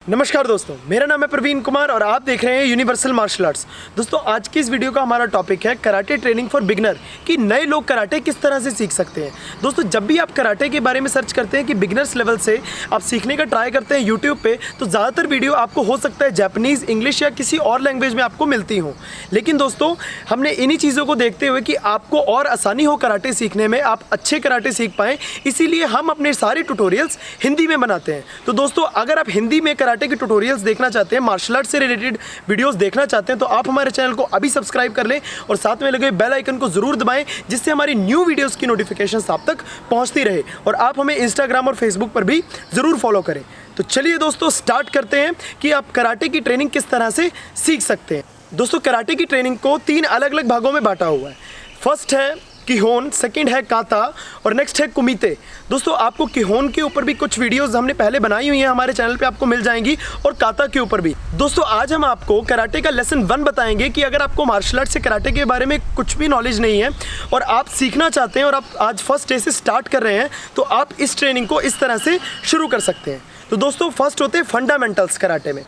नमस्कार दोस्तों, मेरा नाम है प्रवीण कुमार और आप देख रहे हैं यूनिवर्सल मार्शल आर्ट्स। दोस्तों, आज की इस वीडियो का हमारा टॉपिक है कराटे ट्रेनिंग फॉर बिगनर, कि नए लोग कराटे किस तरह से सीख सकते हैं। दोस्तों, जब भी आप कराटे के बारे में सर्च करते हैं कि बिगनर्स लेवल से आप सीखने का ट्राई करते हैं यूट्यूब पे, तो ज़्यादातर वीडियो आपको हो सकता है जापानीज़, इंग्लिश या किसी और लैंग्वेज में आपको मिलती हो। लेकिन दोस्तों, हमने इन्हीं चीज़ों को देखते हुए कि आपको और आसानी हो कराटे सीखने में, आप अच्छे कराटे सीख पाएँ, इसीलिए हम अपने सारे ट्यूटोरियल्स हिंदी में बनाते हैं। तो दोस्तों, अगर आप हिंदी में कराटे के ट्यूटोरियल्स देखना चाहते हैं, मार्शल आर्ट से रिलेटेड वीडियोस देखना चाहते हैं, तो आप हमारे चैनल को अभी सब्सक्राइब कर लें और साथ में लगे बेल आइकन को जरूर दबाएं, जिससे हमारी न्यू वीडियोस की नोटिफिकेशंस आप तक पहुंचती रहे। और आप हमें इंस्टाग्राम और फेसबुक पर भी जरूर फॉलो करें। तो चलिए दोस्तों, स्टार्ट करते हैं कि आप कराटे की ट्रेनिंग किस तरह से सीख सकते हैं। दोस्तों, कराटे की ट्रेनिंग को 3 अलग अलग भागों में बांटा हुआ है। फर्स्ट है किहोन, सेकंड है काता और नेक्स्ट है कुमिते। दोस्तों, आपको किहोन के ऊपर भी कुछ वीडियोस हमने पहले बनाई हुई हैं, हमारे चैनल पे आपको मिल जाएंगी, और काता के ऊपर भी। दोस्तों, आज हम आपको कराटे का लेसन 1 बताएंगे कि अगर आपको मार्शल आर्ट से कराटे के बारे में कुछ भी नॉलेज नहीं है और आप सीखना चाहते हैं और आप आज फर्स्ट डे से स्टार्ट कर रहे हैं, तो आप इस ट्रेनिंग को इस तरह से शुरू कर सकते हैं। तो दोस्तों, फर्स्ट होते हैं फंडामेंटल्स कराटे में।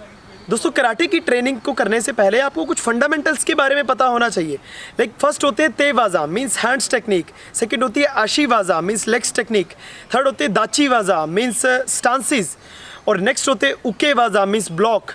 दोस्तों, कराटे की ट्रेनिंग को करने से पहले आपको कुछ फंडामेंटल्स के बारे में पता होना चाहिए। लाइक फर्स्ट होते हैं तेवाजा, मीन्स हैंड्स टेक्निक। सेकंड होती है आशीवाजा, मीन्स लेग्स टेक्निक। थर्ड होते हैं दाचीवाजा, मीन्स स्टांसिस। और नेक्स्ट होते हैं उकेवाजा, मीन्स ब्लॉक।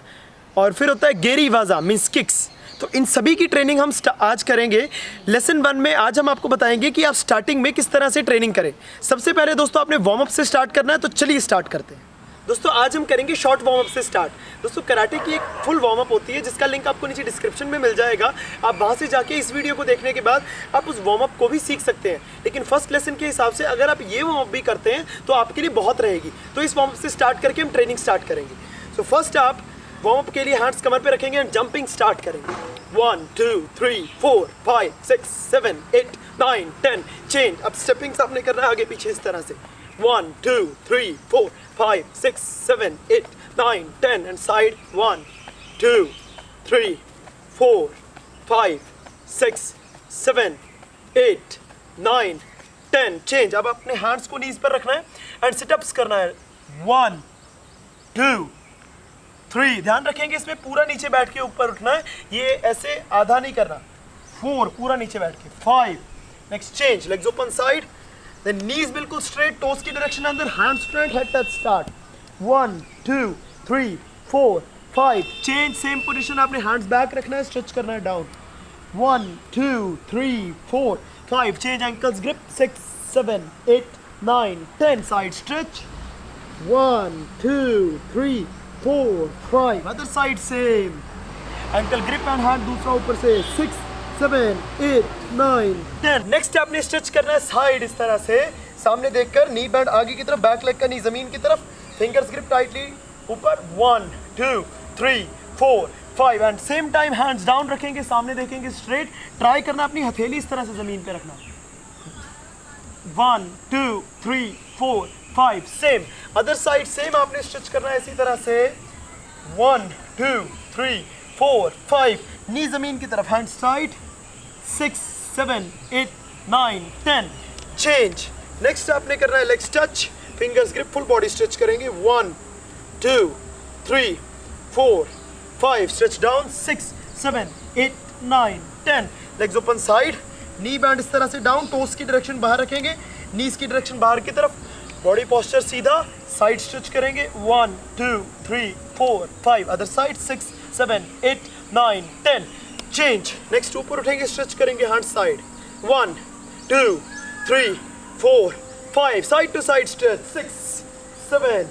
और फिर होता है गेरीवाजा, मीन्स किक्स। तो इन सभी की ट्रेनिंग हम आज करेंगे। लेसन 1 में आज हम आपको बताएंगे कि आप स्टार्टिंग में किस तरह से ट्रेनिंग करें। सबसे पहले दोस्तों, आपने वार्म अप से स्टार्ट करना है, तो चलिए स्टार्ट करते हैं। दोस्तों, आज हम करेंगे शॉर्ट वार्म अप से स्टार्ट। दोस्तों, कराटे की एक फुल वार्म अप होती है, जिसका लिंक आपको नीचे डिस्क्रिप्शन में मिल जाएगा। आप वहां से जाके इस वीडियो को देखने के बाद आप उस वार्म अप को भी सीख सकते हैं। लेकिन फर्स्ट लेसन के हिसाब से अगर आप ये वार्म अप भी करते हैं तो आपके लिए बहुत रहेगी। तो इस वार्म अप से स्टार्ट करके हम ट्रेनिंग स्टार्ट करेंगे। सो फर्स्ट आप वार्म अप के लिए हैंड्स कमर पे रखेंगे एंड जंपिंग स्टार्ट करेंगे। 1 2 3 4 5 6 7 8 9 10 चेंज। अब स्टेपिंग आपने करना है आगे पीछे इस तरह से। 1 2 3 4 5 6 7 8 9 10 and side 1 2 3 4 5 6 7 8 9 10 चेंज। अब अपने हैंड्स को नीज पर रखना है एंड सिटअप्स करना है। 1 2 3, ध्यान रखेंगे इसमें पूरा नीचे बैठ के ऊपर उठना है, ये ऐसे आधा नहीं करना। 4, पूरा नीचे बैठ के। 5, next change, legs open side, then knees बिल्कुल स्ट्रेट, टोस की डायरेक्शन अंदर, hands front, head touch start. 1 2 3 4 5 change. Same position, आपने हैंड्स बैक रखना है, स्ट्रेच करना है down. 1 2 3 4 5 change, ankles grip. 6 7 8 9 10 side stretch. 1 2 3 4 5 other side same, ankle grip and hand दूसरा ऊपर से। 6 7 8 9 10 नेक्स्ट आपने स्ट्रेच करना है साइड इस तरह से, सामने देखकर, नी बैंड आगे की तरफ, बैक लेग का नी जमीन की तरफ, फिंगर्स ग्रिप टाइटली ऊपर। 1 2 3 4 5 and same time hands down रखेंगे, सामने देखेंगे स्ट्रेट, ट्राई करना अपनी हथेली इस तरह से जमीन पे रखना। 1 2 3 4 5 सेम, अदर साइड सेम आपने स्टिच करना है इसी तरह से। 1 2 3 4 5 नी जमीन की तरफ, हैंड साइड। 6 7 8 9 10 चेंज। नेक्स्ट आपने करना है legs touch, fingers grip, full body stretch करेंगे। 1 2 3 4 5 stretch down. 6 7 8 9 10 legs open side, knee bend इस तरह से डाउन, टोस की डायरेक्शन बाहर रखेंगे, नीज की डायरेक्शन बाहर की तरफ, बॉडी पोस्चर सीधा, साइड स्ट्रेच करेंगे। 1 2 3 4 5 अदर साइड। 6 7 8 9 10 चेंज। नेक्स्ट ऊपर उठेंगे, स्ट्रेच करेंगे, hand side. 1 2 3 4 5 side to side stretch. 6 7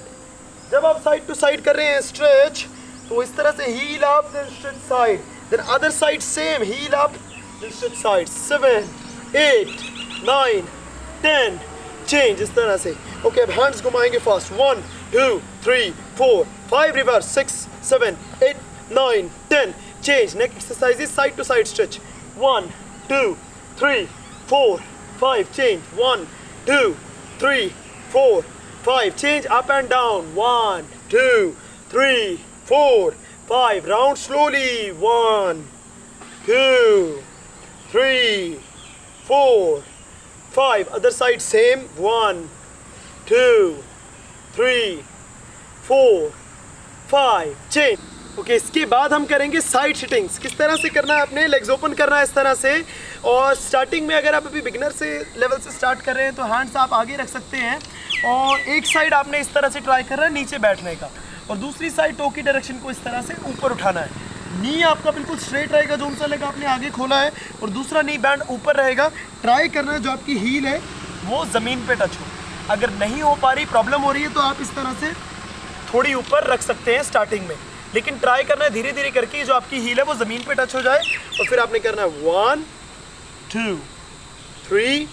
जब आप साइड टू साइड कर रहे हैं स्ट्रेच, तो इस तरह से heel up, then stretch side, then other side same, heel up, then stretch side. 7 8 9 10 change इस तरह से। ओके, अब हैंड्स घुमाएंगे fast. 1 2 3 4 5 reverse. 6 7 8 9 10 change. Next exercise is side to side stretch. 1 2 3 4 5 change. 1 2 3 4 5 change, up and down. 1 2 3 4 5 round slowly. 1 2 3 4 5 other side same. 1 2 3 4 5 chain. Okay, इसके बाद हम करेंगे side sittings. किस तरह से करना है, अपने लेग्स ओपन करना है इस तरह से। और स्टार्टिंग में अगर आप अभी बिगिनर से लेवल से स्टार्ट कर रहे हैं तो हैंड्स आप आगे रख सकते हैं और एक साइड आपने इस तरह से ट्राई करना है नीचे बैठने का, और दूसरी साइड टो की डायरेक्शन को इस तरह से ऊपर उठाना है। नी आपका बिल्कुल स्ट्रेट रहेगा, जो सा लेग आपने आगे खोला है, और दूसरा नी बैंड ऊपर रहेगा। ट्राई करना है जो आपकी हील है वो ज़मीन पे टच हो। अगर नहीं हो पा रही, प्रॉब्लम हो रही है, तो आप इस तरह से थोड़ी ऊपर रख सकते हैं स्टार्टिंग में, लेकिन ट्राई करना है धीरे धीरे करके जो आपकी हील है वो ज़मीन पे टच हो जाए। और फिर आपने करना है 1 2 3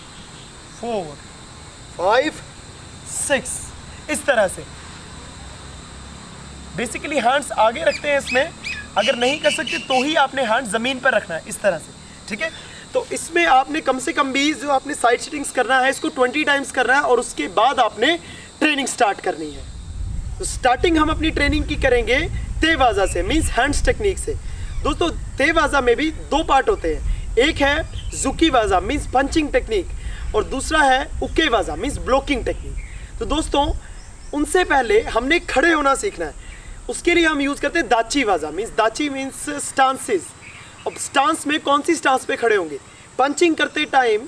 4 5 6 इस तरह से। बेसिकली हैंड्स आगे रखते हैं इसमें, अगर नहीं कर सकते तो ही आपने हैंड ज़मीन पर रखना है इस तरह से, ठीक है। तो इसमें आपने कम से कम भी जो आपने साइड सिटिंग्स करना है इसको 20 टाइम्स करना है, और उसके बाद आपने ट्रेनिंग स्टार्ट करनी है। तो स्टार्टिंग हम अपनी ट्रेनिंग की करेंगे तेवाजा से, मीन्स हैंड्स टेक्निक से। दोस्तों तेवाजा में भी 2 पार्ट होते हैं, एक है जुकीवाजा मीन्स पंचिंग टेक्निक, और दूसरा है उकेवाजा मीन्स ब्लॉकिंग टेक्निक। तो दोस्तों उनसे पहले हमने खड़े होना सीखना है, उसके लिए हम यूज़ करते हैं दाची वाजा, मीन्स दाची मीन्स स्टांसेस। अब स्टांस में कौन सी स्टांस पे खड़े होंगे, पंचिंग करते टाइम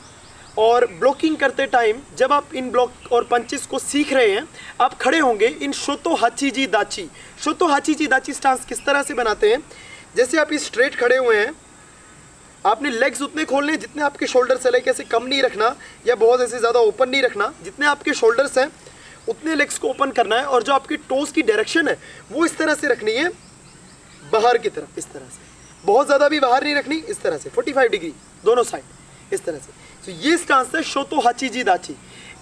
और ब्लॉकिंग करते टाइम। जब आप इन ब्लॉक और पंचेस को सीख रहे हैं, आप खड़े होंगे इन शोतो हाचीजी दाची। शोतो हाचीजी दाची स्टांस किस तरह से बनाते हैं, जैसे आप इस स्ट्रेट खड़े हुए हैं, आपने लेग्स उतने खोलने जितने आपके शोल्डर्स है, ऐसे कम नहीं रखना या बहुत ऐसे ज़्यादा ओपन नहीं रखना, जितने आपके शोल्डर्स हैं उतने लेग्स को ओपन करना है। और जो आपकी टोस की डायरेक्शन है वो इस तरह से रखनी है बाहर की तरफ, इस तरह से, बहुत ज़्यादा भी बाहर नहीं रखनी, इस तरह से 45 डिग्री दोनों साइड इस तरह से। तो ये स्टांस है शोतो हाचीजी दाची।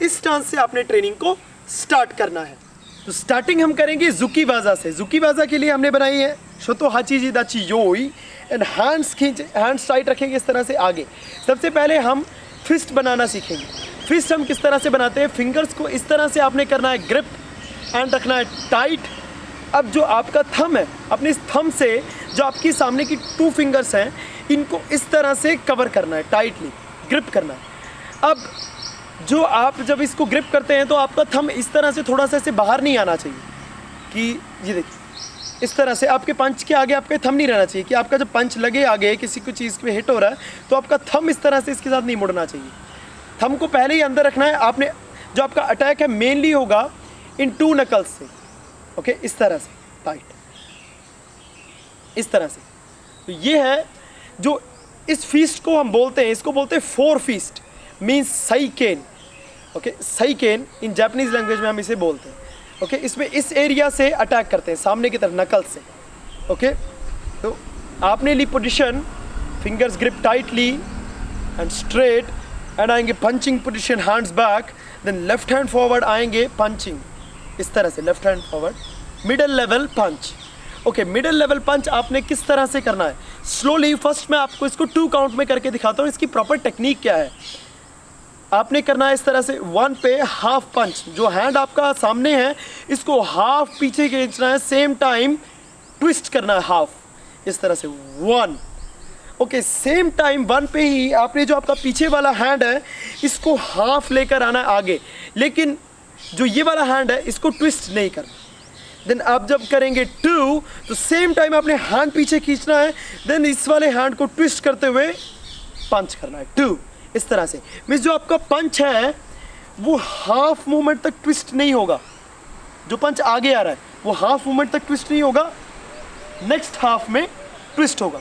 इस स्टांस से आपने ट्रेनिंग को स्टार्ट करना है। तो स्टार्टिंग हम करेंगे जुकीवाजा से। जुकीवाजा के लिए हमने बनाई है शोतो हाचीजी दाची योई, एंड हैंड्स हैंड्स टाइट रखेंगे इस तरह से आगे। सबसे पहले हम फिस्ट बनाना सीखेंगे। फिस्ट हम किस तरह से बनाते हैं, फिंगर्स को इस तरह से आपने करना है ग्रिप एंड रखना है टाइट। अब जो आपका थंब है, अपने इस थंब से जो आपकी सामने की 2 फिंगर्स हैं इनको इस तरह से कवर करना है, टाइटली ग्रिप करना है। अब जो आप जब इसको ग्रिप करते हैं तो आपका थंब इस तरह से थोड़ा सा ऐसे बाहर नहीं आना चाहिए, कि ये देखिए इस तरह से आपके पंच के आगे आपका थंब नहीं रहना चाहिए, कि आपका जब पंच लगे आगे किसी को चीज़ पे हिट हो रहा है तो आपका थंब इस तरह से इसके साथ नहीं मुड़ना चाहिए। थंब को पहले ही अंदर रखना है। आपने जो आपका अटैक है मेनली होगा इन 2 नकल्स से, ओके, इस तरह से टाइट, इस तरह से। तो ये है जो इस फीस्ट को हम बोलते हैं, इसको बोलते हैं 4 फीस्ट मीन्स साइकेन। ओके, साइकेन इन जापानीज लैंग्वेज में हम इसे बोलते हैं। ओके, इसमें इस एरिया से अटैक करते हैं सामने की तरफ नकल से। ओके, तो आपने ली position, fingers grip tightly and straight, and आएंगे punching position, hands back, then left hand forward आएंगे पंचिंग इस तरह से, left hand forward, middle level punch. Okay, middle level punch आपने किस तरह से करना है, स्लोली। फर्स्ट मैं आपको इसको 2 काउंट में करके दिखाता हूँ, इसकी प्रॉपर टेक्निक क्या है। आपने करना है इस तरह से 1 पे हाफ पंच, जो हैंड आपका सामने है इसको हाफ पीछे खींचना है, सेम टाइम ट्विस्ट करना है हाफ, इस तरह से 1। ओके, सेम टाइम 1 पे ही आपने जो आपका पीछे वाला हैंड है इसको हाफ लेकर आना है आगे, लेकिन जो ये वाला हैंड है इसको ट्विस्ट नहीं करना। देन आप जब करेंगे 2 तो सेम टाइम आपने हैंड पीछे खींचना है, देन इस वाले हैंड को ट्विस्ट करते हुए पंच करना है 2 इस तरह से। मीन्स जो आपका पंच है वो हाफ मूवमेंट तक ट्विस्ट नहीं होगा, जो पंच आगे आ रहा है वो हाफ मूवमेंट तक ट्विस्ट नहीं होगा, नेक्स्ट हाफ में ट्विस्ट होगा।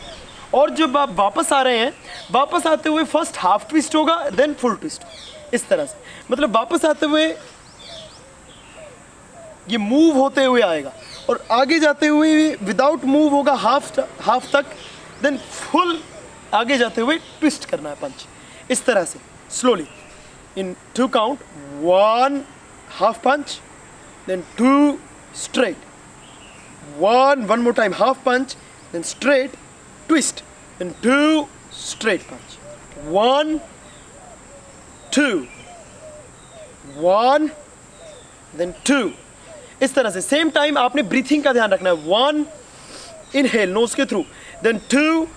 और जब आप वापस आ रहे हैं, वापस आते हुए फर्स्ट हाफ ट्विस्ट होगा, देन फुल ट्विस्ट, इस तरह से। मतलब वापस आते हुए ये मूव होते हुए आएगा, और आगे जाते हुए विदाउट मूव होगा हाफ तक, देन फुल आगे जाते हुए ट्विस्ट करना है पंच इस तरह से slowly in 2 count, 1 half punch, then 2 straight, 1 more time half punch, then straight twist, then 2 straight punch, 1 2 1 then 2 इस तरह से। सेम टाइम आपने ब्रीथिंग का ध्यान रखना है, 1 इनहेल नोज के थ्रू, देन 2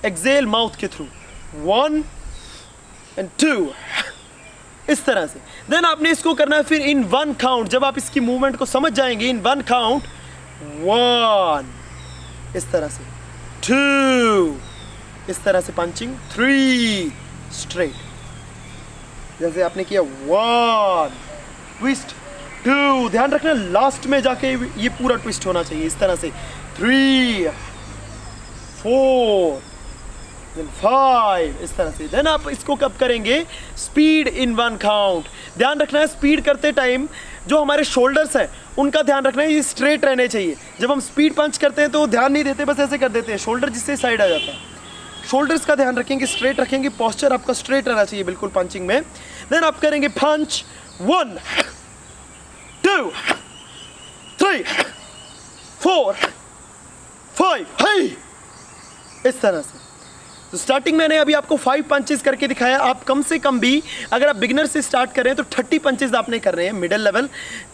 एक्सेल माउथ के थ्रू, 1 and 2 इस तरह से। देन आपने इसको करना है फिर इन 1 काउंट। जब आप इसकी मूवमेंट को समझ जाएंगे, इन 1 काउंट 1, इस तरह से 2, इस तरह से पंचिंग 3 स्ट्रेट, जैसे आपने किया 1 ट्विस्ट 2, ध्यान रखना लास्ट में जाके ये पूरा ट्विस्ट होना चाहिए इस तरह से 3 4 then 5, इस तरह से। देन आप इसको कब करेंगे, स्पीड इन 1 काउंट। ध्यान रखना है स्पीड करते टाइम जो हमारे शोल्डर्स हैं उनका ध्यान रखना है, ये स्ट्रेट रहने चाहिए। जब हम स्पीड पंच करते हैं तो ध्यान नहीं देते, बस ऐसे कर देते हैं, शोल्डर जिससे साइड आ जाता है। शोल्डर्स का ध्यान रखेंगे, स्ट्रेट रखेंगे, पोस्चर आपका स्ट्रेट रहना चाहिए बिल्कुल पंचिंग में। देन आप करेंगे पंच 1 2 3 4 5, हाई, इस तरह से। तो स्टार्टिंग मैंने अभी आपको 5 पंचेस करके दिखाया। आप कम से कम भी अगर आप बिगिनर से स्टार्ट कर रहे हैं तो 30 पंचेस आपने कर रहे हैं मिडिल लेवल।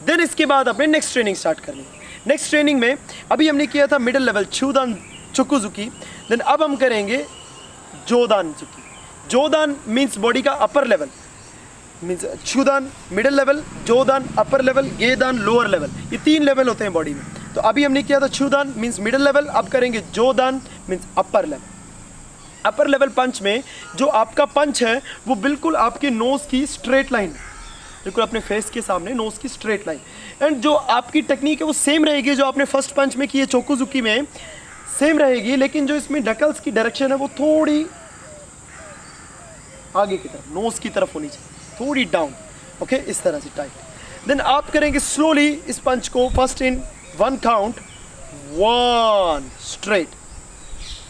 देन इसके बाद आपने नेक्स्ट ट्रेनिंग स्टार्ट करनी है। नेक्स्ट ट्रेनिंग में अभी हमने किया था मिडिल लेवल चोदान चोकुजुकी, देन अब हम करेंगे जोदान जुकी। जोदान मीन्स बॉडी का अपर लेवल, मीन्स चोदान मिडिल लेवल, जोदान अपर लेवल, गेदान लोअर लेवल, ये 3 लेवल होते हैं बॉडी में। तो अभी हमने किया था चोदान मीन्स मिडिल लेवल, अब करेंगे जोदान means upper level. Upper level punch में जो आपका पंच है वो बिल्कुल आपके नोज की स्ट्रेट लाइन, बिल्कुल अपने फेस के सामने नोज की स्ट्रेट लाइन। एंड जो आपकी टेक्निक है वो सेम रहेगी जो आपने फर्स्ट पंच में की है चोकुजुकी में, सेम रहेगी, लेकिन जो इसमें डकल्स की डायरेक्शन है वो थोड़ी आगे की तरफ, नोज की तरफ होनी चाहिए, थोड़ी डाउन। ओके, इस तरह से टाइट। देन आप करेंगे स्लोली इस पंच को, first in 1 count, 1 straight,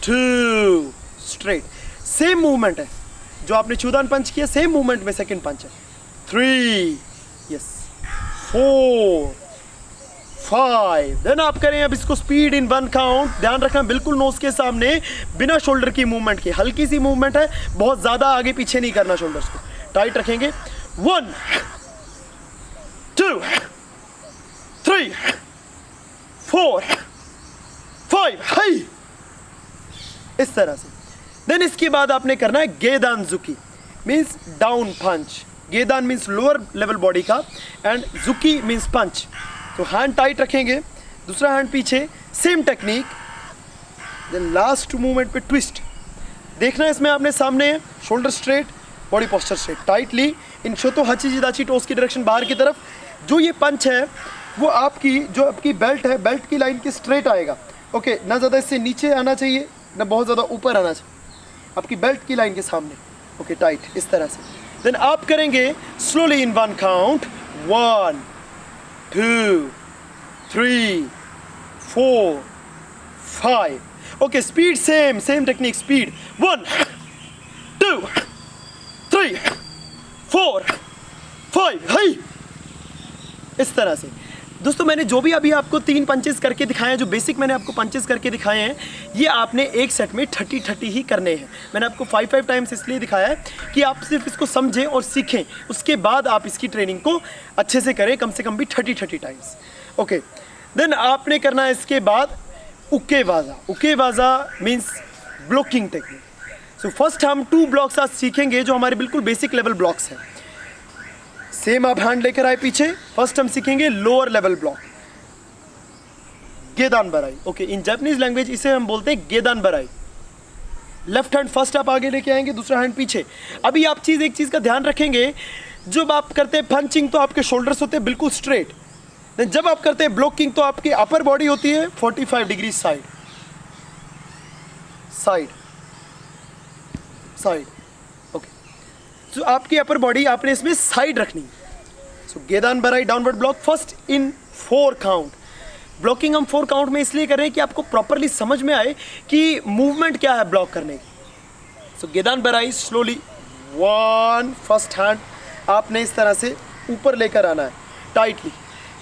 2 straight, same movement है जो आपने चोदान पंच किया, सेम मूवमेंट में सेकंड पंच है, 3 यस 4 5। देन आप करें अब इसको स्पीड इन 1 काउंट। ध्यान रखना बिल्कुल नोज के सामने, बिना शोल्डर की मूवमेंट की, हल्की सी मूवमेंट है, बहुत ज्यादा आगे पीछे नहीं करना, शोल्डर्स को टाइट रखेंगे। 1 2 3 4 5, हाई, इस तरह से। देन इसके बाद आपने करना है गेदान जुकी, मीन्स डाउन पंच। गेदान मीन्स लोअर लेवल बॉडी का एंड जुकी मीन्स पंच। तो हैंड टाइट रखेंगे, दूसरा हैंड पीछे, same technique. Then last movement पे ट्विस्ट। देखना है इसमें आपने सामने shoulder straight, body posture straight, tightly in शोतो हचिजिदाची टोस की डायरेक्शन बाहर की तरफ। जो ये पंच है वो आपकी जो आपकी बेल्ट है, बेल्ट की लाइन की स्ट्रेट आएगा। ओके, ना ज़्यादा इससे नीचे आना चाहिए ना बहुत ज़्यादा ऊपर आना चाहिए, आपकी बेल्ट की लाइन के सामने। ओके, टाइट इस तरह से। देन आप करेंगे स्लोली इन 1 count, 1 2 3 4 5। Okay, speed same technique, speed 1 2 3 4 5, हाई, इस तरह से। दोस्तों मैंने जो भी अभी आपको 3 पंचेस करके दिखाए हैं, जो बेसिक मैंने आपको पंचेस करके दिखाए हैं, ये आपने एक सेट में 30-30 ही करने हैं। मैंने आपको 5-5 टाइम्स इसलिए दिखाया है कि आप सिर्फ इसको समझें और सीखें, उसके बाद आप इसकी ट्रेनिंग को अच्छे से करें, कम से कम भी 30-30 टाइम्स। ओके, देन आपने करना है इसके बाद उकेवाजा। उकेवाजा means blocking technique. So first हम 2 ब्लॉक्स आज सीखेंगे जो हमारे बिल्कुल बेसिक लेवल ब्लॉक्स हैं। सेम आप हैंड लेकर आए पीछे। फर्स्ट हम सीखेंगे लोअर लेवल ब्लॉक, गेदान बराई। ओके, इन जापानीज लैंग्वेज इसे हम बोलते हैं गेदान बराई। लेफ्ट हैंड फर्स्ट आप आगे लेके आएंगे, दूसरा हैंड पीछे। अभी आप एक चीज का ध्यान रखेंगे, जब आप करते हैं पंचिंग तो आपके शोल्डर्स होते हैं बिल्कुल स्ट्रेट, जब आप करते हैं ब्लॉकिंग तो आपकी अपर बॉडी होती है 45 degree side side side. Okay, तो आपकी अपर बॉडी आपने इसमें साइड रखनी है। सो गेदान बराई downward block first in 4 count. Blocking हम 4 काउंट में इसलिए कर रहे हैं कि आपको प्रॉपरली समझ में आए कि मूवमेंट क्या है ब्लॉक करने की। सो गेदान बराई स्लोली 1, फर्स्ट हैंड आपने इस तरह से ऊपर लेकर आना है टाइटली।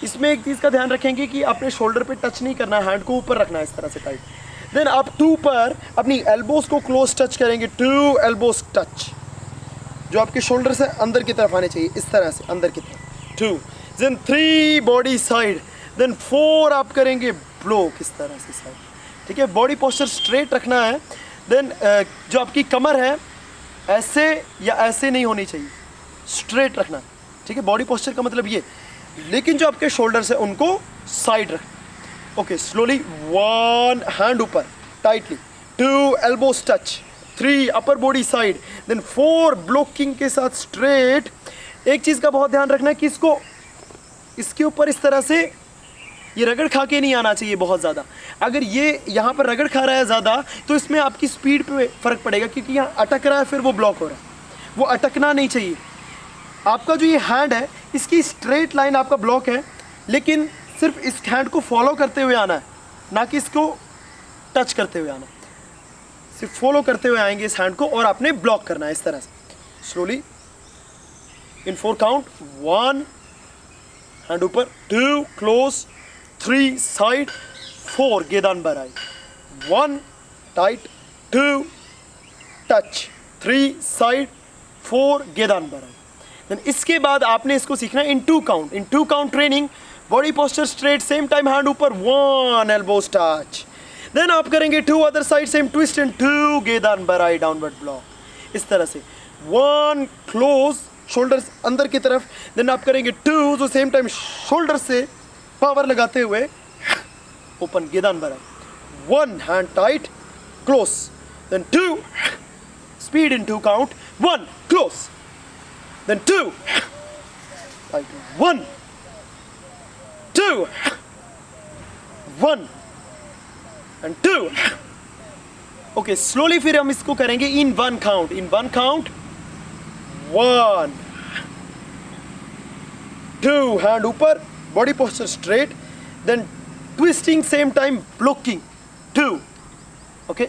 इसमें एक चीज़ का ध्यान रखेंगे कि आपने शोल्डर पे टच नहीं करना, हैंड को ऊपर रखना है इस तरह से टाइट। देन आप 2 पर अपनी एल्बोज को क्लोज टच करेंगे, 2 एल्बोज टच, जो आपके शोल्डर से अंदर की तरफ आने चाहिए इस तरह से अंदर की तरफ, 2। देन 3 बॉडी साइड, देन 4 आप करेंगे ब्लॉक इस तरह से साइड। ठीक है, बॉडी पोस्चर स्ट्रेट रखना है। देन जो आपकी कमर है ऐसे या ऐसे नहीं होनी चाहिए, स्ट्रेट रखना। ठीक है, बॉडी पोस्चर का मतलब ये, लेकिन जो आपके शोल्डर्स है उनको साइड रखना। ओके स्लोली, 1 हैंड ऊपर tightly, 2 elbows touch, 3 upper body side, then 4 blocking के साथ स्ट्रेट। एक चीज़ का बहुत ध्यान रखना है कि इसको इसके ऊपर इस तरह से ये रगड़ खा के नहीं आना चाहिए बहुत ज़्यादा। अगर ये यहाँ पर रगड़ खा रहा है ज़्यादा तो इसमें आपकी स्पीड पे फ़र्क पड़ेगा, क्योंकि यहाँ अटक रहा है फिर वो ब्लॉक हो रहा है, वो अटकना नहीं चाहिए। आपका जो ये हैंड है इसकी स्ट्रेट लाइन आपका ब्लॉक है, लेकिन सिर्फ इस हैंड को फॉलो करते हुए आना है, ना कि इसको टच करते हुए आना। सिर्फ फॉलो करते हुए आएंगे इस हैंड को और आपने ब्लॉक करना है इस तरह से स्लोली इन 4 काउंट। 1 हैंड ऊपर, 2 क्लोज, 3 साइड, 4 गेदान बराई, 1 टाइट, 2 टच, 3 साइड, 4 गेदान बराई। देन इसके बाद आपने इसको सीखना है इन 2 काउंट। इन 2 count training, body posture straight, same time hand ऊपर, 1 एल्बोस टच। देन आप करेंगे 2 other side same twist and 2 गेदान बराई डाउनवर्ड ब्लॉक। इस तरह से 1 क्लोज, शोल्डर्स अंदर की तरफ, देन आप करेंगे 2 जो सेम टाइम शोल्डर से पावर लगाते हुए ओपन गेदान बराई, 1 hand tight close, then 2 speed in 2 count, 1 close, then 2 tight, 1 2 1 and 2। Okay slowly फिर हम इसको करेंगे in 1 count. In 1 count, 1 2 hand ऊपर, body posture straight, then twisting same time blocking 2। Okay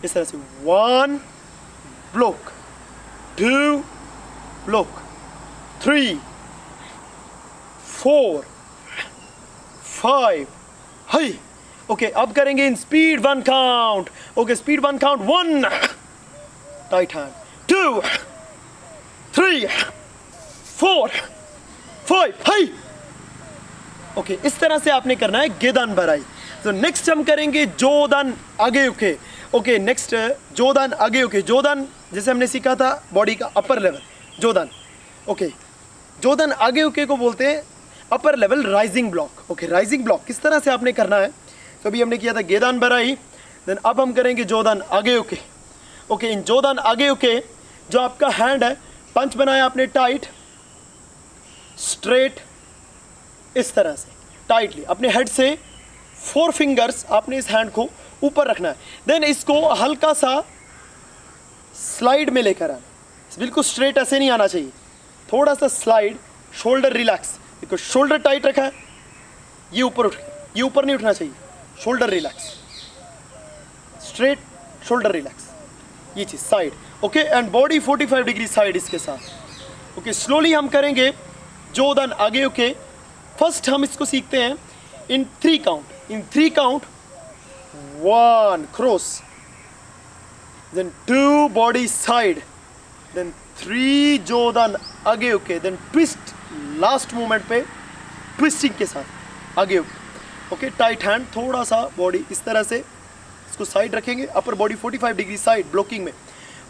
इस तरह से 1 ब्लॉक, 2 ब्लॉक, 3 4 5 हाई। ओके अब करेंगे in speed 1 count. Okay speed 1 count, 1 tight hand, 2 3 4 5 high. Okay इस तरह से आपने करना है गेदान बराई। तो नेक्स्ट हम करेंगे जोदान आगे उके। ओके नेक्स्ट जोदान आगे उके। जोदान जैसे हमने सीखा था बॉडी का अपर लेवल जोदान। ओके जोदान आगे उके को बोलते हैं upper level rising block. Okay rising block किस तरह से आपने करना है, तो अभी हमने किया था गेदान बराई, देन अब हम करेंगे जोदान आगे उके। ओके इन जोदान आगे उके जो आपका हैंड है, पंच बनाया आपने टाइट स्ट्रेट, इस तरह से टाइटली अपने हेड से 4 फिंगर्स आपने इस हैंड को ऊपर रखना है। देन इसको हल्का सा स्लाइड में लेकर आना, बिल्कुल स्ट्रेट ऐसे नहीं आना चाहिए, थोड़ा सा slide, shoulder relax, because shoulder tight रखा है, ये ऊपर उठ, ये ऊपर नहीं उठना चाहिए, shoulder relax, straight shoulder relax, ये चीज़ side. Okay and body 45 degree side इसके साथ। ओके स्लोली हम करेंगे जोदान आगे। ओके फर्स्ट हम इसको सीखते हैं in 3 count. In 3 count, 1 cross, then 2 body side, then 3 जोदान आगे। Okay then twist, last moment पे ट्विस्टिंग के साथ आगे। ओके टाइट हैंड, थोड़ा सा बॉडी इस तरह से इसको साइड रखेंगे, upper body 45 degree side blocking में।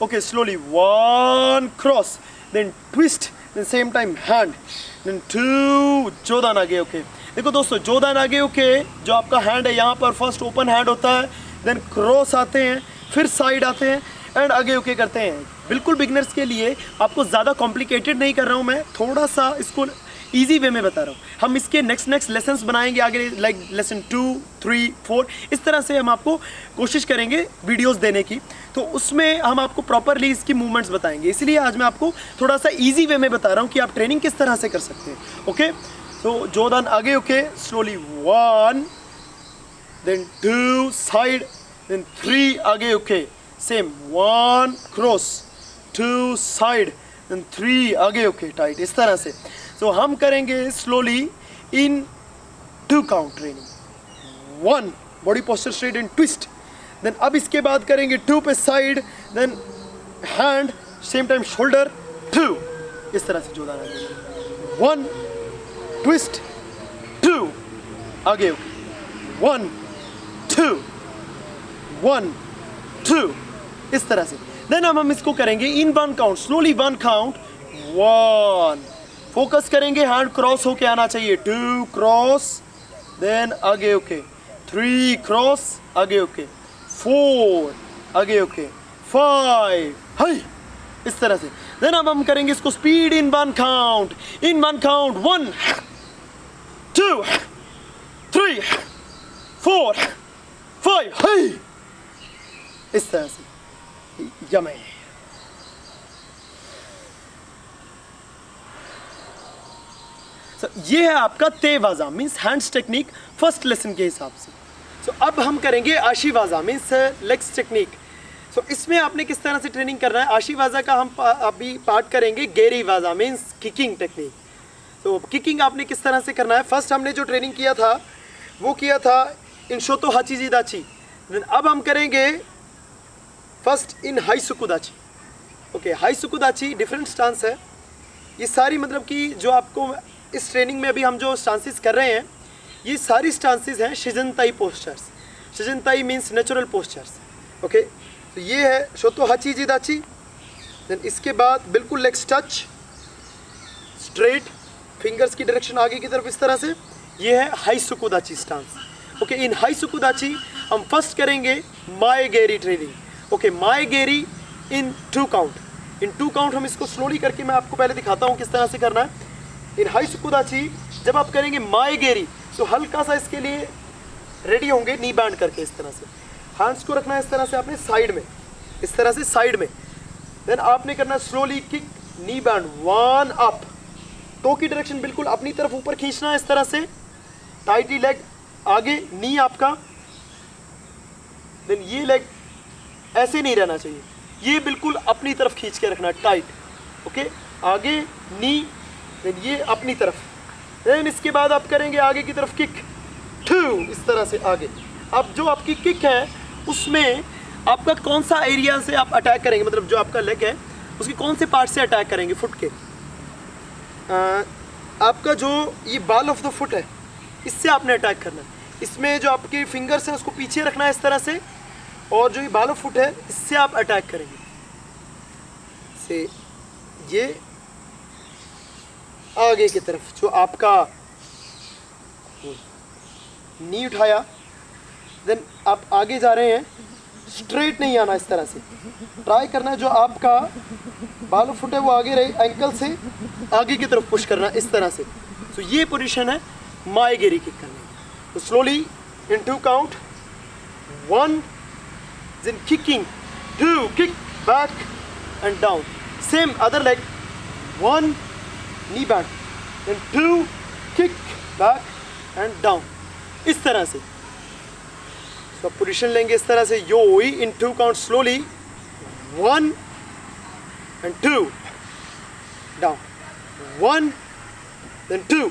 Okay slowly 1 cross, then twist, then same time hand, then 2 जोदान आगे। ओके देखो दोस्तों जोदान आगे। ओके जो आपका हैंड है यहाँ पर फर्स्ट ओपन हैंड होता है, देन क्रॉस आते हैं, फिर साइड आते हैं एंड आगे ओके करते हैं। बिल्कुल बिगनर्स के लिए, आपको ज़्यादा कॉम्प्लिकेटेड नहीं कर रहा हूँ मैं, थोड़ा सा इसको इजी वे में बता रहा हूँ। हम इसके नेक्स्ट लेसन्स बनाएंगे आगे, लाइक लेसन 2 3 4, इस तरह से हम आपको कोशिश करेंगे वीडियोस देने की, तो उसमें हम आपको प्रॉपरली इसकी मूवमेंट्स बताएंगे। इसलिए आज मैं आपको थोड़ा सा इजी वे में बता रहा हूँ कि आप ट्रेनिंग किस तरह से कर सकते हैं। ओके तो जोदान आगे। Okay slowly 1, then 2 side, then 3 आगे। Okay same 1 cross, 2 side, then 3 आगे। ओके टाइट इस तरह से। तो हम करेंगे slowly in 2 count training. 1 body posture straight and twist, then अब इसके बाद करेंगे 2 पे side, then hand, same time shoulder, 2 इस तरह से जोदान आगे। 1 ट्विस्ट, 2 आगे। 1 2 1 2 इस तरह से। देन हम इसको करेंगे in 1 count, slowly 1 count. 1 focus करेंगे, हैंड क्रॉस होके आना चाहिए, 2 क्रॉस, देन आगे। ओके 3 क्रॉस आगे ओके, 4 आगे ओके, 5 हाई, इस तरह से। देन अब हम करेंगे इसको स्पीड इन वन काउंट, 1 2 3 4 5 हाई, इस तरह से। यमे ये है आपका तेवाजा means hands technique first lesson के हिसाब से। अब हम करेंगे आशीवाजा मीन्स लेग्स टेक्निक। इसमें आपने किस तरह से ट्रेनिंग करना है, आशीवाजा का हम अभी पार्ट करेंगे गेरीवाजा मीन्स किकिंग टेक्निक। तो किकिंग आपने किस तरह से करना है, फर्स्ट हमने जो ट्रेनिंग किया था वो किया था इन शोतो हाचीजी दाची। अब हम करेंगे फर्स्ट इन हाई सुकुदाची। ओके, हाई सुकुदाची डिफरेंट स्टांस है। ये सारी मतलब कि जो आपको इस ट्रेनिंग में अभी हम जो स्टांसेस कर रहे हैं ये सारी स्टांसेस हैं शिजनताई पोस्चर्स। शिजनताई मीन्स नेचुरल पोस्चर्स। ओके, तो ये है शोतो हाचीजी दाची। देन इसके बाद बिल्कुल लेग्स टच स्ट्रेट, फिंगर्स की डायरेक्शन आगे की तरफ इस तरह से। ये है हाई सुकुदाची स्टांस। ओके, इन हाई सुकुदाची हम फर्स्ट करेंगे माए गेरी ट्रेनिंग। ओके, माए गेरी इन 2 काउंट। इन 2 काउंट हम इसको स्लोली करके मैं आपको पहले दिखाता हूँ किस तरह से करना है। इन हाई सुकुदाची जब आप करेंगे माए गेरी तो हल्का सा इसके लिए रेडी होंगे नी बैंड करके इस तरह से। हैंड्स को रखना है इस तरह से आपने साइड में, इस तरह से साइड में। देन आपने करना slowly kick knee bend 1 up, toe की डायरेक्शन बिल्कुल अपनी तरफ ऊपर खींचना है इस तरह से। टाइटली लेग आगे, नी आपका। देन ये लेग ऐसे नहीं रहना चाहिए, ये बिल्कुल अपनी तरफ खींच के रखना टाइट। ओके, आगे नी, देन ये अपनी तरफ। देन इसके बाद आप करेंगे आगे की तरफ किक 2 इस तरह से आगे। अब जो आपकी किक है उसमें आपका कौन सा एरिया से आप अटैक करेंगे, मतलब जो आपका लेग है उसके कौन से पार्ट से अटैक करेंगे फुट के। आपका जो ये बाल ऑफ द फुट है इससे आपने अटैक करना है। इसमें जो आपके फिंगर्स हैं उसको पीछे रखना है इस तरह से, और जो ये बाल ऑफ फुट है इससे आप अटैक करेंगे से। ये आगे की तरफ जो आपका नी उठाया, देन आप आगे जा रहे हैं, स्ट्रेट नहीं आना इस तरह से। ट्राई करना है जो आपका बाल फुट है वो आगे रहे, एंकल से आगे की तरफ पुश करना इस तरह से। तो ये पोजीशन है माए गेरी किक करने की। तो slowly in 2 count, 1 then kicking, 2 kick back and down, same other leg, 1 knee bend, then 2 kick back and down, इस तरह से। तो पोजीशन लेंगे इस तरह से योई इन 2 count slowly, 1 and 2 down, 1 then 2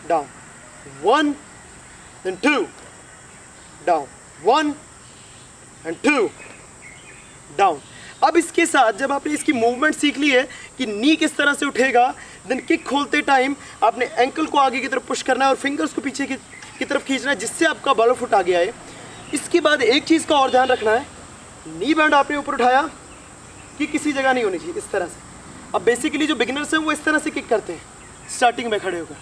down, 1 then 2 down, 1 and 2 down. अब इसके साथ जब आपने इसकी मूवमेंट सीख ली है कि नी किस तरह से उठेगा, देन किक खोलते टाइम आपने एंकल को आगे की तरफ पुश करना है और फिंगर्स को पीछे की तरफ खींचना है जिससे आपका बाल फुट आगे आए। इसके बाद एक चीज़ का और ध्यान रखना है, नी बैंड आपने ऊपर उठाया कि किसी जगह नहीं होनी चाहिए इस तरह से। अब बेसिकली जो बिगिनर्स हैं वो इस तरह से किक करते हैं स्टार्टिंग में खड़े होकर।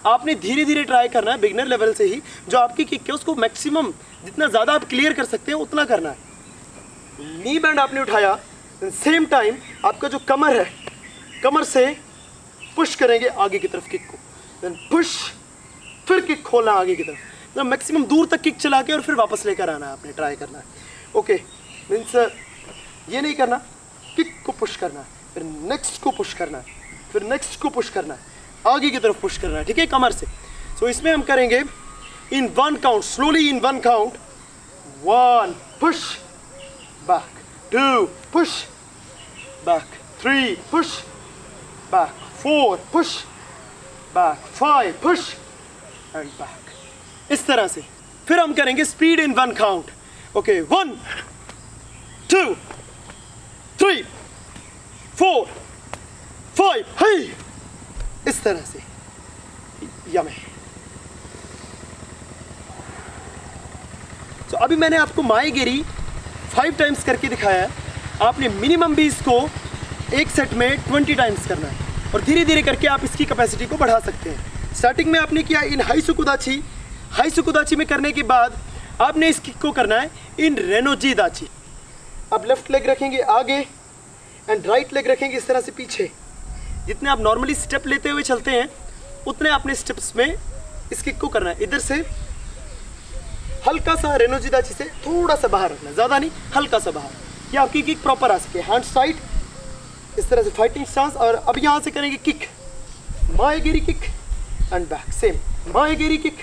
आपने धीरे धीरे ट्राई करना है बिगिनर लेवल से ही, जो आपकी किक है उसको मैक्सिमम जितना ज़्यादा आप क्लियर कर सकते हैं उतना करना है। नी बैंड आपने उठाया, सेम टाइम आपका जो कमर है, कमर से पुश करेंगे आगे की तरफ किक को, देन पुश, फिर किक खोलना आगे की तरफ, मतलब मैक्सिमम दूर तक किक चला के और फिर वापस लेकर आना है, आपने ट्राई करना है। ओके, मीन्स ये नहीं करना, किक को पुश करना है, फिर नेक्स्ट को पुश करना है, फिर नेक्स्ट को पुश करना है, आगे की तरफ पुश करना है, ठीक है, कमर से। सो इसमें हम करेंगे in 1 count, slowly in 1 count, 1 push back, 2 push back, 3 push back, 4 push back, 5 push and back, इस तरह से। फिर हम करेंगे स्पीड इन 1 काउंट। ओके, 1 2 3 4 5 हाई, इस तरह से। यमे। तो अभी मैंने आपको माए गेरी 5 टाइम्स करके दिखाया है। आपने मिनिमम भी इसको एक सेट में 20 टाइम्स करना है और धीरे धीरे करके आप इसकी कैपेसिटी को बढ़ा सकते हैं। स्टार्टिंग में आपने किया इन हाई सुकुदाची हाई सुकुदाची में करने के बाद आपने इस किक को करना है इन रेनोजी दाची। आप लेफ्ट लेग रखेंगे आगे एंड राइट लेग रखेंगे इस तरह से पीछे। जितने आप नॉर्मली स्टेप लेते हुए चलते हैं उतने आपने स्टेप्स में इस किक को करना है। इधर से हल्का सा रेनोजी दाची से थोड़ा सा बाहर रखना है, ज़्यादा नहीं, हल्का सा बाहर, कि आपकी किक प्रॉपर आ सके। हैंड साइड इस तरह से फाइटिंग स्टांस। और अब यहाँ से करेंगे किक, माएगिरी किक एंड बैक सेम, माएगिरी किक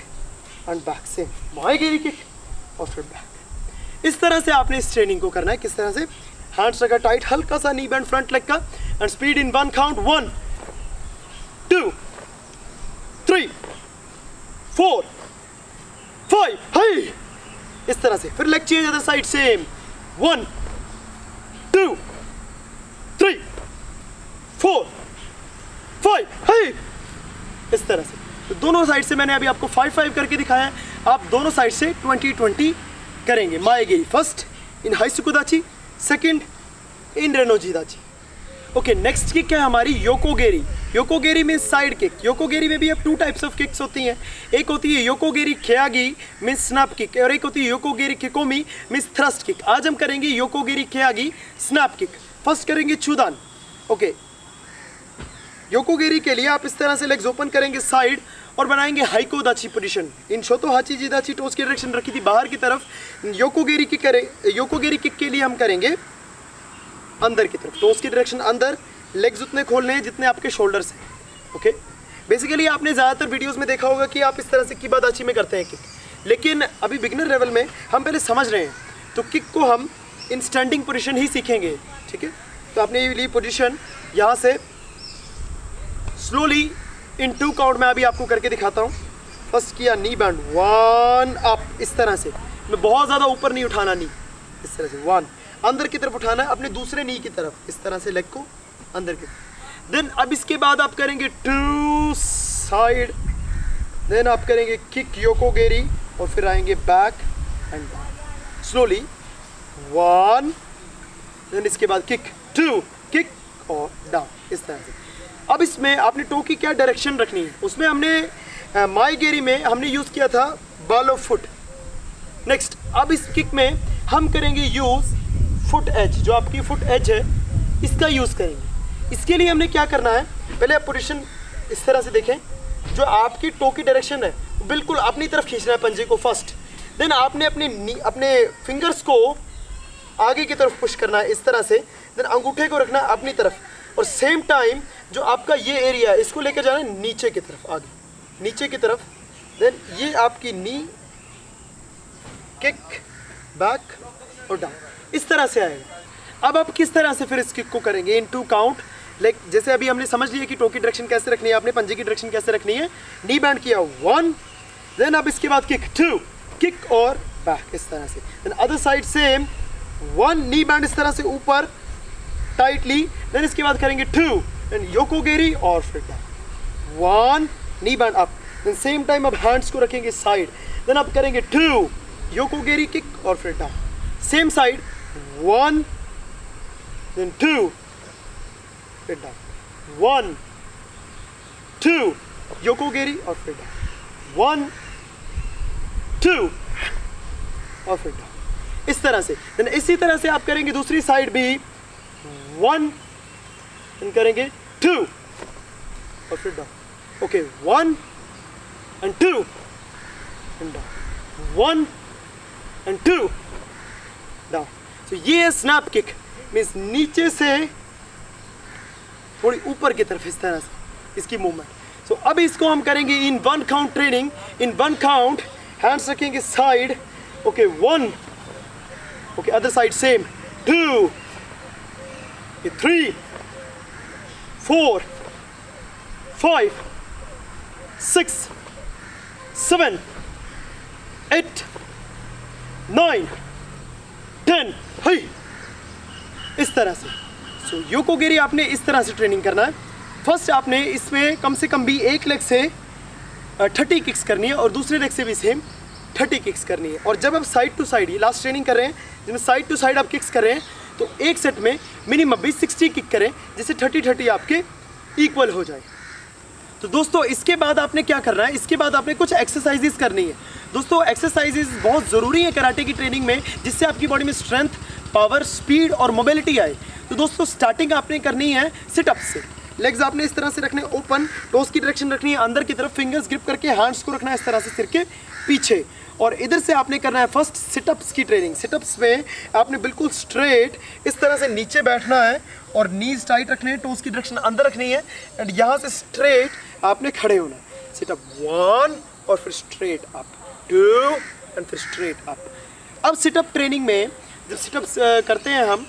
एंड बैक सेम, माएगिरी किक और फिर बैक। इस तरह से आपने इस ट्रेनिंग को करना है। किस तरह से? हैंड्स रखा टाइट, हल्का सा नी बैंड फ्रंट लेग का एंड स्पीड इन 1 काउंट 1 2 3 4 5 हाई। इस तरह से फिर leg change other side same 1 2 3 4 5 हाई। इस तरह से तो दोनों साइड से मैंने अभी आपको 5-5 करके दिखाया है। आप दोनों साइड से 20-20 करेंगे। माएगिरी फर्स्ट इन हाई सुकुदाची, सेकंड इन रेनोजी दाची। ओके, नेक्स्ट किक है हमारी योकोगेरी। योकोगेरी में साइड किक। योकोगेरी में भी अब 2 टाइप्स ऑफ किक्स होती हैं। एक होती है योकोगेरी खेयागी मीन्स स्नैप किक और एक होती है योकोगेरी किकोमी मीन्स थ्रस्ट किक। आज हम करेंगे योकोगेरी खेयागी स्नैप किक। फर्स्ट करेंगे चूदान। ओके, योकोगेरी के लिए आप इस तरह से लेग्स ओपन करेंगे साइड और बनाएंगे हाइको दाची पोजीशन। इन शोतो हाची जिदाची टोस की डायरेक्शन रखी थी बाहर की तरफ। योकोगेरी किक के लिए हम करेंगे अंदर की तरफ, टोस की डायरेक्शन अंदर, लेग्स उतने खोलने हैं जितने आपके शोल्डर्स हैं। ओके, बेसिकली आपने ज़्यादातर वीडियोस में देखा होगा कि आप इस तरह से किबादाची में करते हैं किक, लेकिन अभी बिगिनर लेवल में हम पहले समझ रहे हैं तो किक को हम इन स्टैंडिंग पोजीशन ही सीखेंगे। ठीक है, तो आपने ये ली पोजीशन यहाँ से स्लोली इन 2 काउंट में अभी आपको करके दिखाता हूँ। फर्स्ट किया नी बैंड 1 अप, इस तरह से मैं बहुत ज़्यादा ऊपर नहीं उठाना, नी इस तरह से 1 अंदर की तरफ उठाना है अपने दूसरे नी की तरफ, इस तरह से लेग को अंदर की तरफ। देन अब इसके बाद आप करेंगे 2 साइड, देन आप करेंगे किक योकोगेरी और फिर आएंगे back and back slowly 1, then इसके बाद किक 2 किक और डाउन, इस तरह से। अब इसमें आपने टो की क्या डायरेक्शन रखनी है, उसमें हमने माएगिरी में हमने यूज़ किया था बॉल ऑफ फुट। नेक्स्ट अब इस किक में हम करेंगे यूज़ फुट एज, जो आपकी फुट एज है इसका यूज़ करेंगे। इसके लिए हमने क्या करना है, पहले आप पोजीशन इस तरह से देखें, जो आपकी टो की डायरेक्शन है बिल्कुल अपनी तरफ खींचना है पंजे को फर्स्ट। देन आपने अपने फिंगर्स को आगे की तरफ पुश करना है इस तरह से। देन अंगूठे को रखना है अपनी तरफ और सेम टाइम जो आपका ये एरिया है इसको लेकर जाना है नीचे की तरफ, आगे नीचे की तरफ। देन ये आपकी नी किक बैक और डाउन, इस तरह से आएगा। अब आप किस तरह से फिर इस किक को करेंगे इन 2 काउंट। लाइक जैसे अभी हमने समझ लिया कि टो की डायरेक्शन कैसे रखनी है, आपने पंजे की डायरेक्शन कैसे रखनी है। नी बैंड किया 1, देन अब इसके बाद किक 2 किक और बैक, इस तरह से। Then other side same 1 knee bend इस तरह से ऊपर टाइटली, देन इसके बाद करेंगे 2 एंड योकोगेरी और फिर down 1 knee bend up. Then same time अब हैंड्स को रखेंगे साइड, देन आप करेंगे 2 योकोगेरी किक और फिर डाउन, सेम साइड 1 देन 2 फिर डाउन 1 2 योकोगेरी और फिर डाउन 1 2 और फिर डाउन, इस तरह से। देन इसी तरह से आप करेंगे दूसरी साइड भी 1 देन करेंगे 2 और फिर down. Okay 1 and 2 and down 1 and 2 down. तो ये है स्नैप किक, मीन्स नीचे से थोड़ी ऊपर की तरफ इस तरह से इसकी मूवमेंट। सो अब इसको हम करेंगे in 1 count training. In 1 count hands रखेंगे side. Okay 1, okay other side same 2 3 4 5 6 7 8 9 10 high, इस तरह से। सो योकोगेरी आपने इस तरह से ट्रेनिंग करना है। फर्स्ट आपने इसमें कम से कम भी एक लेग से 30 किक्स करनी है और दूसरे लेग से भी सेम 30 किक्स करनी है। और जब आप साइड टू साइड, ये लास्ट ट्रेनिंग कर रहे हैं जिसमें साइड टू साइड आप किक्स कर रहे हैं, तो एक सेट में मिनिमम भी 60 किक करें जिससे 30-30 आपके इक्वल हो जाए। तो दोस्तों इसके बाद आपने क्या करना है, इसके बाद आपने कुछ एक्सरसाइजेस करनी है। दोस्तों एक्सरसाइजेज बहुत ज़रूरी है कराटे की ट्रेनिंग में, जिससे आपकी बॉडी में स्ट्रेंथ, पावर, स्पीड और मोबिलिटी आए। तो दोस्तों स्टार्टिंग आपने करनी है सिटअप से। लेग्स आपने इस तरह से रखने ओपन, टोस की डायरेक्शन रखनी है अंदर की तरफ, फिंगर्स ग्रिप करके हैंड्स को रखना है इस तरह से सिर के पीछे, और इधर से आपने करना है फर्स्ट सिटअप्स की ट्रेनिंग। सिटअप्स में आपने बिल्कुल स्ट्रेट इस तरह से नीचे बैठना है और नीज टाइट रखने हैं, टोस की डायरेक्शन अंदर रखनी है, एंड यहाँ से स्ट्रेट आपने खड़े होना है। सिटअप 1 और फिर स्ट्रेट अप 2 एंड फिर स्ट्रेट अप। अब सिटअप ट्रेनिंग में जब सिटअप्स करते हैं हम,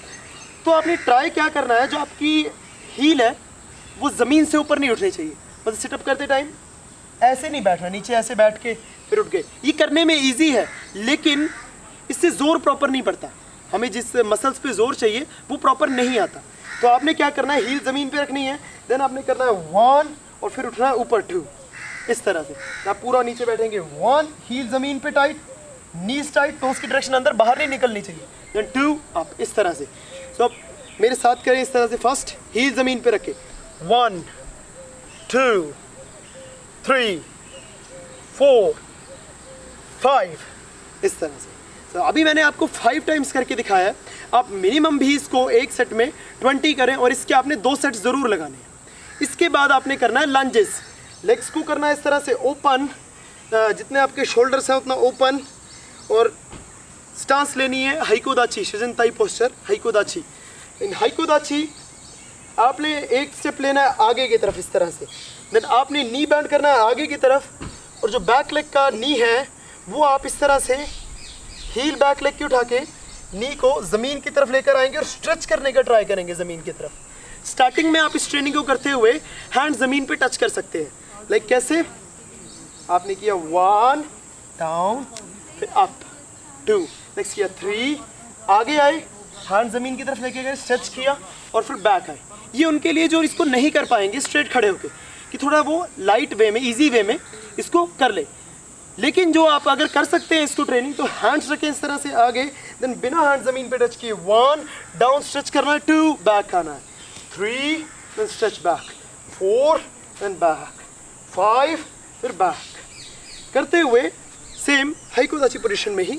तो आपने ट्राई क्या करना है, जो आपकी हील है वो ज़मीन से ऊपर नहीं उठनी चाहिए। मतलब सिटअप करते टाइम ऐसे नहीं बैठना, नीचे ऐसे बैठ के फिर उठ गए। ये करने में इजी है, लेकिन इससे ज़ोर प्रॉपर नहीं पड़ता। हमें जिस मसल्स पे ज़ोर चाहिए वो प्रॉपर नहीं आता। तो आपने क्या करना है, हील ज़मीन पे रखनी है, देन आपने करना है 1 और फिर उठना है ऊपर 2, इस तरह से। आप पूरा नीचे बैठेंगे 1, हील ज़मीन पे टाइट, नीज टाइट, टोस की डायरेक्शन अंदर बाहर नहीं निकलनी चाहिए, देन 2 अप, इस तरह से। तो अब मेरे साथ करें इस तरह से। फर्स्ट हील ज़मीन पे रखें, 1 2 3 4 5, इस तरह से। तो अभी मैंने आपको 5 टाइम्स करके दिखाया है। आप मिनिमम भी इसको एक सेट में 20 करें, और इसके आपने 2 सेट ज़रूर लगाने हैं। इसके बाद आपने करना है लंजेस। लेग्स को करना है इस तरह से ओपन, जितने आपके शोल्डर्स हैं उतना ओपन, और स्टांस लेनी है हाइकोदाची, शिजनताई पोस्चर, हाइकोदाची। इन हाइकोदाची आपने एक स्टेप लेना है आगे की तरफ इस तरह से, देन आपने नी बैंड करना है आगे की तरफ, और जो बैक लेग का नी है वो आप इस तरह से हील बैक लेग की उठा के नी को ज़मीन की तरफ लेकर आएंगे और स्ट्रेच करने का ट्राई करेंगे ज़मीन की तरफ। स्टार्टिंग में आप इस ट्रेनिंग को करते हुए हैंड ज़मीन पे टच कर सकते हैं। लाइक कैसे, आपने किया 1 डाउन, फिर अप 2, नेक्स्ट किया 3, आगे आए, हैंड ज़मीन की तरफ लेके गए, स्ट्रेच किया और फिर बैक आए। ये उनके लिए जो इसको नहीं कर पाएंगे स्ट्रेट खड़े होके, कि थोड़ा वो लाइट वे में, इजी वे में इसको कर ले। लेकिन जो आप अगर कर सकते हैं इसको ट्रेनिंग, तो हैंड्स रखें इस तरह से आगे, देन बिना हैंड ज़मीन पे टच किए 1 डाउन स्ट्रेच करना है, 2 बैक आना है, 3 then stretch back, 4 then back, 5 फिर बैक करते हुए सेम हाइकोदाची पोजीशन में ही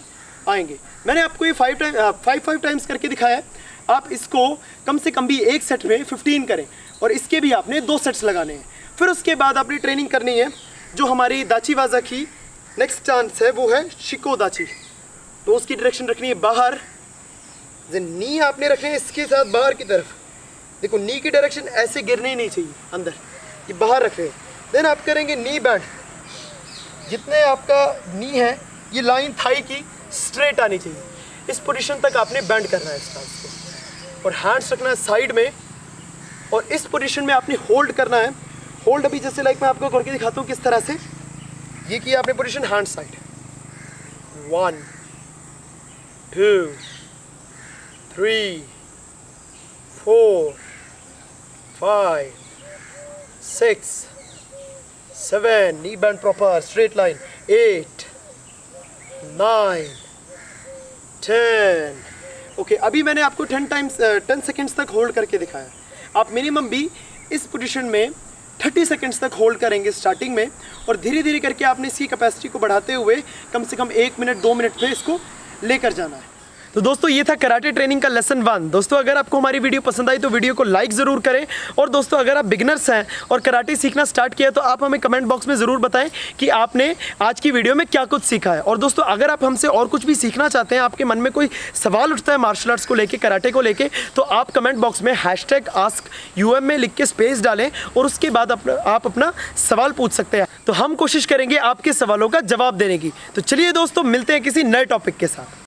आएंगे। मैंने आपको ये 5 टाइम्स करके दिखाया है। आप इसको कम से कम भी एक सेट में 15 करें, और इसके भी आपने 2 सेट्स लगाने हैं। फिर उसके बाद आपने ट्रेनिंग करनी है जो हमारी दाची-वाजा की नेक्स्ट चांस है, वो है शिकोदाची। तो उसकी डायरेक्शन रखनी है बाहर, नी आपने रखने है इसके साथ बाहर की तरफ। देखो नी की डायरेक्शन ऐसे गिरनी ही नहीं चाहिए अंदर, ये बाहर रख रहे हैं। देन आप करेंगे नी बैंड, जितने आपका नी है ये लाइन थाई की स्ट्रेट आनी चाहिए, इस पोजीशन तक आपने बैंड करना है इस डांस को, और हैंड्स रखना है साइड में, और इस पोजीशन में आपने होल्ड करना है। होल्ड अभी जैसे लाइक मैं आपको करके दिखाता हूँ किस तरह से। ये किया आपने position, hand side, 1 2 3 4 5 6 7, knee bend proper, straight line, 8 9 10। Okay, अभी मैंने आपको 10 सेकेंड्स तक होल्ड करके दिखाया। आप मिनिमम भी इस पोजीशन में 30 सेकेंड्स तक होल्ड करेंगे स्टार्टिंग में, और धीरे धीरे करके आपने इसकी कैपेसिटी को बढ़ाते हुए कम से कम 1 मिनट 2 मिनट में इसको लेकर जाना है। तो दोस्तों ये था कराटे ट्रेनिंग का लेसन 1। दोस्तों अगर आपको हमारी वीडियो पसंद आई तो वीडियो को लाइक ज़रूर करें, और दोस्तों अगर आप बिगिनर्स हैं और कराटे सीखना स्टार्ट किया तो आप हमें कमेंट बॉक्स में ज़रूर बताएं कि आपने आज की वीडियो में क्या कुछ सीखा है। और दोस्तों अगर आप हमसे और कुछ भी सीखना चाहते हैं, आपके मन में कोई सवाल उठता है मार्शल आर्ट्स को लेके, कराटे को लेके, तो आप कमेंट बॉक्स में #AskUM में लिख के स्पेस डालें, और उसके बाद आप अपना सवाल पूछ सकते हैं। तो हम कोशिश करेंगे आपके सवालों का जवाब देने की। तो चलिए दोस्तों मिलते हैं किसी नए टॉपिक के साथ।